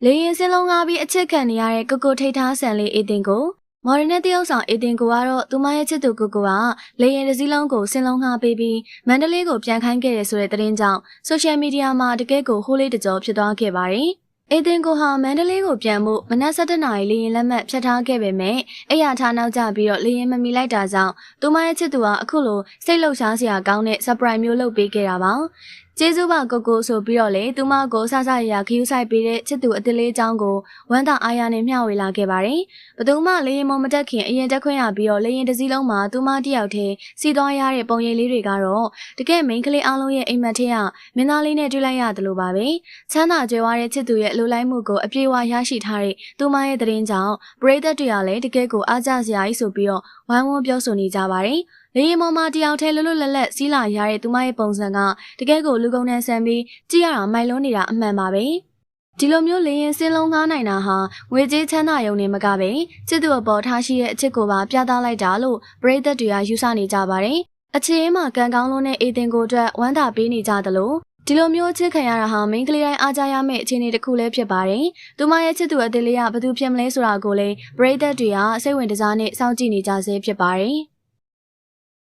လေရင်စင်းလုံးကားပြီးအချစ်ခံနေရတဲ့ကိုထိတ်ထားဆန်လေးအေးတင်ကိုမော်ရီနဲ့တရုတ်ဆောင်အေးတင်ကိုကတော့သူမရဲ့ချစ်သူကိုကလေရင်တစ်စီးလုံးကိုစင်းလုံးငှားပေးပြီးမန္တလေးကိုပြန်ခိုင်းခဲ့ရဆိုတဲ့သတင်းကြောင့်ဆိုရှယ်မီဒီယာမှာတကယ့်ကိုဟိုးလေးတကြောဖြစ်သွားခဲ့ပါတယ်။အေးတင်ကိုဟာမန္တလေးကိုပြန်ဖို့မနက်7:00 နာရီလေရင်လက်မှတ်ဖြတ်ထားခဲ့ပေမဲ့အဲ့ရထားနောက်ကျပြီးတော့လေရင်မမီလိုက်တာကြောင့်သူမရဲ့ချစ်သူဟာအခုလိုစိတ်လှုပ်ရှားစရာကောင်းတဲ့ surprise မျိုးလုပ်ပေးခဲ့တာပါ။ကျေးဇူးပါကိုဆိုပြီးတော့လေသူမကိုဆဆရခ ्यू ဆိုင်ပေးတဲ့ချစ်သူအစ်လေးအကြောင်းကိုဝမ်းသာအားရနဲ့မျှဝေလာခဲ့ပါတယ်။ဘသူမှလေရင်မတက်ခင်အရင်တက်ခွင့်ရပြီးတော့လေရင်တစ်စီးလုံးမှာသူမတယောက်တည်းစီးသွားရတဲ့ပုံရိပ်လေးတွေကတော့တကယ်မိန်းကလေးအားလုံးရဲ့အိမ်မက်ထဲကမင်းသားလေးနဲ့တွေ့လိုက်ရတယ်လို့ပါပဲ။ချမ်းသာကြွယ်ဝတဲ့ချစ်သူရဲ့လိုလိုက်မှုကိုအပြည့်အဝရရှိထားတဲ့သူမရဲ့သတင်းကြောင့်ပရိသတ်တွေကလည်းတကယ်ကိုအားကျစရာကြီးဆိုပြီးတော့ဝိုင်းဝန်းပြောဆိုနေကြပါတယ်။လေရင်ပေါ်မှာတယောက်ထဲလွတ်လွတ်လပ်လပ်စီးလာရတဲ့သူမရဲ့ပုံစံကတကယ်ကိုလူကုန်နဲ့ဆန်ပြီးကြည့်ရတာမိုက်လုံးနေတာအမှန်ပါပဲဒီလိုမျိုးလေရင်စင်းလုံးငားနိုင်တာဟာငွေကြေးချမ်းသာရုံနဲ့မကပဲချစ်သူအပေါ်ထားရှိတဲ့အချစ်ကိုပါပြသလိုက်တာလို့ပရိသတ်တွေကယူဆနေကြပါတယ်အချစ်ရင်မှာကံကောင်းလုံးနဲ့အေးတင်ကိုအတွက်ဝမ်းသာပေးနေကြသလိုဒီလိုမျိုးချစ်ခံရတာဟာမိန်းကလေးတိုင်းအားကြရမယ့်အခြေအနေတစ်ခုလည်းဖြစ်ပါတယ်။သူမရဲ့ချစ်သူအသေးလေးကဘယ်သူဖြစ်မလဲဆိုတာကိုလည်းပရိသတ်တွေကစိတ်ဝင်စားနဲ့စောင့်ကြည့်နေကြဆဲဖြစ်ပါတယ်။